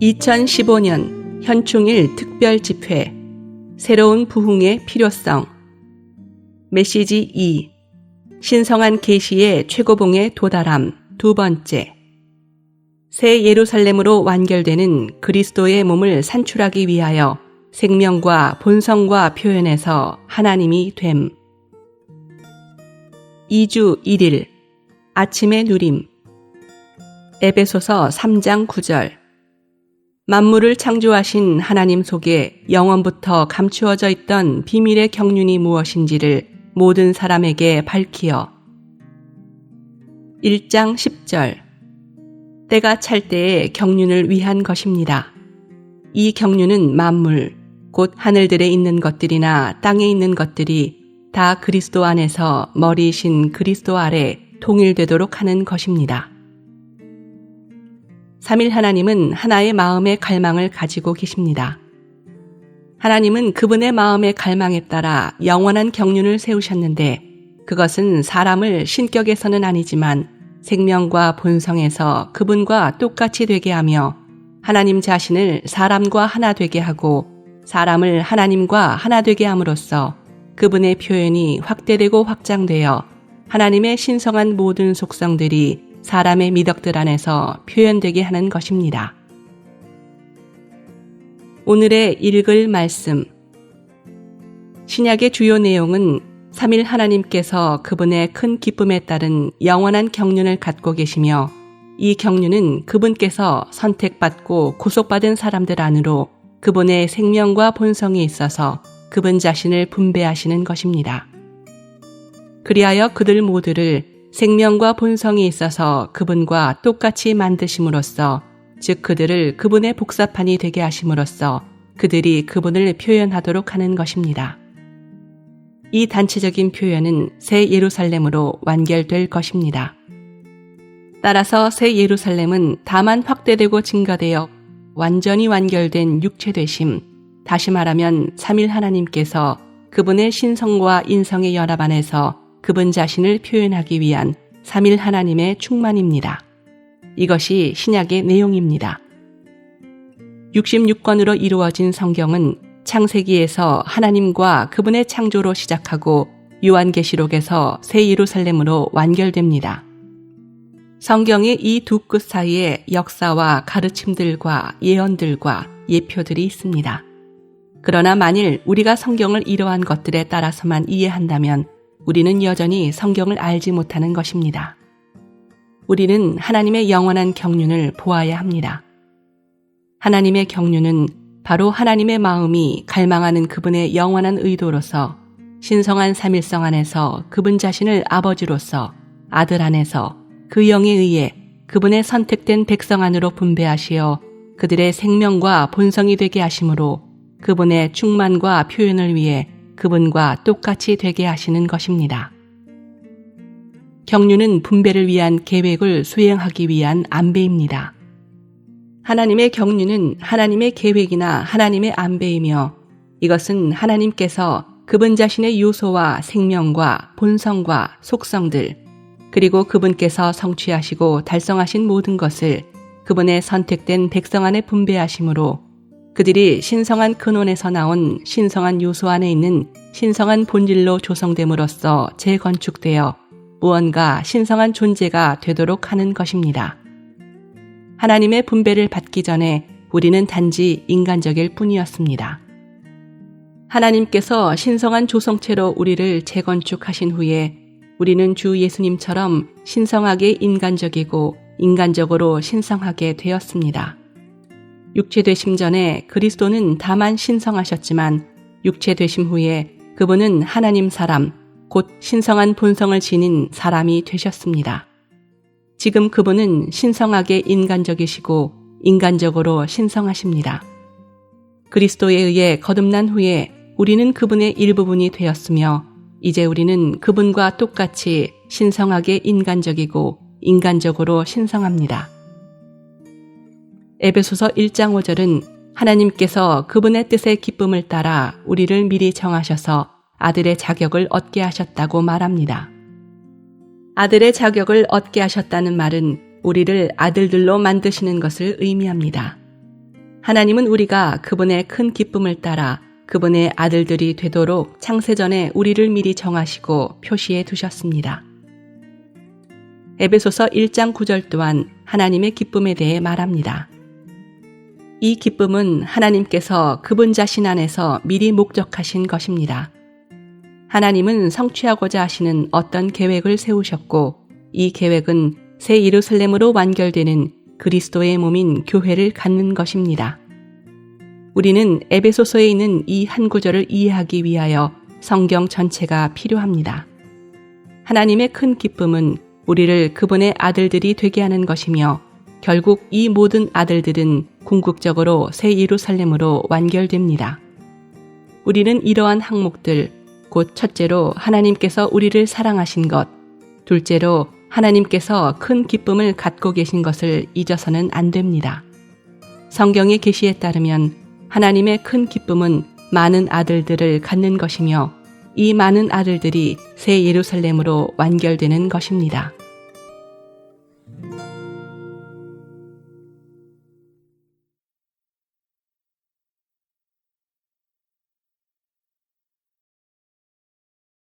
2015년 현충일 특별집회 새로운 부흥의 필요성 메시지 2 신성한 계시의 최고봉에 도달함 두 번째 새 예루살렘으로 완결되는 그리스도의 몸을 산출하기 위하여 생명과 본성과 표현에서 하나님이 됨 2주 1일 아침의 누림 에베소서 3장 9절 만물을 창조하신 하나님 속에 영원부터 감추어져 있던 비밀의 경륜이 무엇인지를 모든 사람에게 밝히어 1장 10절 때가 찰 때에 경륜을 위한 것입니다. 이 경륜은 만물, 곧 하늘들에 있는 것들이나 땅에 있는 것들이 다 그리스도 안에서 머리이신 그리스도 아래 통일되도록 하는 것입니다. 삼일 하나님은 하나의 마음의 갈망을 가지고 계십니다. 하나님은 그분의 마음의 갈망에 따라 영원한 경륜을 세우셨는데 그것은 사람을 신격에서는 아니지만 생명과 본성에서 그분과 똑같이 되게 하며 하나님 자신을 사람과 하나 되게 하고 사람을 하나님과 하나 되게 함으로써 그분의 표현이 확대되고 확장되어 하나님의 신성한 모든 속성들이 사람의 미덕들 안에서 표현되게 하는 것입니다. 오늘의 읽을 말씀 신약의 주요 내용은 삼일 하나님께서 그분의 큰 기쁨에 따른 영원한 경륜을 갖고 계시며 이 경륜은 그분께서 선택받고 구속받은 사람들 안으로 그분의 생명과 본성이 있어서 그분 자신을 분배하시는 것입니다. 그리하여 그들 모두를 생명과 본성이 있어서 그분과 똑같이 만드심으로써 즉 그들을 그분의 복사판이 되게 하심으로써 그들이 그분을 표현하도록 하는 것입니다. 이 단체적인 표현은 새 예루살렘으로 완결될 것입니다. 따라서 새 예루살렘은 다만 확대되고 증가되어 완전히 완결된 육체되심, 다시 말하면 삼일 하나님께서 그분의 신성과 인성의 연합 안에서 그분 자신을 표현하기 위한 삼일 하나님의 충만입니다. 이것이 신약의 내용입니다. 66권으로 이루어진 성경은 창세기에서 하나님과 그분의 창조로 시작하고 요한계시록에서 새 예루살렘으로 완결됩니다. 성경의 이 두 끝 사이에 역사와 가르침들과 예언들과 예표들이 있습니다. 그러나 만일 우리가 성경을 이러한 것들에 따라서만 이해한다면 우리는 여전히 성경을 알지 못하는 것입니다. 우리는 하나님의 영원한 경륜을 보아야 합니다. 하나님의 경륜은 바로 하나님의 마음이 갈망하는 그분의 영원한 의도로서 신성한 삼일성 안에서 그분 자신을 아버지로서 아들 안에서 그 영에 의해 그분의 선택된 백성 안으로 분배하시어 그들의 생명과 본성이 되게 하심으로 그분의 충만과 표현을 위해 그분과 똑같이 되게 하시는 것입니다. 경륜은 분배를 위한 계획을 수행하기 위한 안배입니다. 하나님의 경륜은 하나님의 계획이나 하나님의 안배이며 이것은 하나님께서 그분 자신의 요소와 생명과 본성과 속성들 그리고 그분께서 성취하시고 달성하신 모든 것을 그분의 선택된 백성 안에 분배하심으로 그들이 신성한 근원에서 나온 신성한 요소 안에 있는 신성한 본질로 조성됨으로써 재건축되어 무언가 신성한 존재가 되도록 하는 것입니다. 하나님의 분배를 받기 전에 우리는 단지 인간적일 뿐이었습니다. 하나님께서 신성한 조성체로 우리를 재건축하신 후에 우리는 주 예수님처럼 신성하게 인간적이고 인간적으로 신성하게 되었습니다. 육체되심 전에 그리스도는 다만 신성하셨지만 육체되심 후에 그분은 하나님 사람, 곧 신성한 본성을 지닌 사람이 되셨습니다. 지금 그분은 신성하게 인간적이시고 인간적으로 신성하십니다. 그리스도에 의해 거듭난 후에 우리는 그분의 일부분이 되었으며 이제 우리는 그분과 똑같이 신성하게 인간적이고 인간적으로 신성합니다. 에베소서 1장 5절은 하나님께서 그분의 뜻의 기쁨을 따라 우리를 미리 정하셔서 아들의 자격을 얻게 하셨다고 말합니다. 아들의 자격을 얻게 하셨다는 말은 우리를 아들들로 만드시는 것을 의미합니다. 하나님은 우리가 그분의 큰 기쁨을 따라 그분의 아들들이 되도록 창세전에 우리를 미리 정하시고 표시해 두셨습니다. 에베소서 1장 9절 또한 하나님의 기쁨에 대해 말합니다. 이 기쁨은 하나님께서 그분 자신 안에서 미리 목적하신 것입니다. 하나님은 성취하고자 하시는 어떤 계획을 세우셨고 이 계획은 새 예루살렘으로 완결되는 그리스도의 몸인 교회를 갖는 것입니다. 우리는 에베소서에 있는 이 한 구절을 이해하기 위하여 성경 전체가 필요합니다. 하나님의 큰 기쁨은 우리를 그분의 아들들이 되게 하는 것이며 결국 이 모든 아들들은 궁극적으로 새 예루살렘으로 완결됩니다. 우리는 이러한 항목들, 곧 첫째로 하나님께서 우리를 사랑하신 것, 둘째로 하나님께서 큰 기쁨을 갖고 계신 것을 잊어서는 안 됩니다. 성경의 계시에 따르면 하나님의 큰 기쁨은 많은 아들들을 갖는 것이며 이 많은 아들들이 새 예루살렘으로 완결되는 것입니다.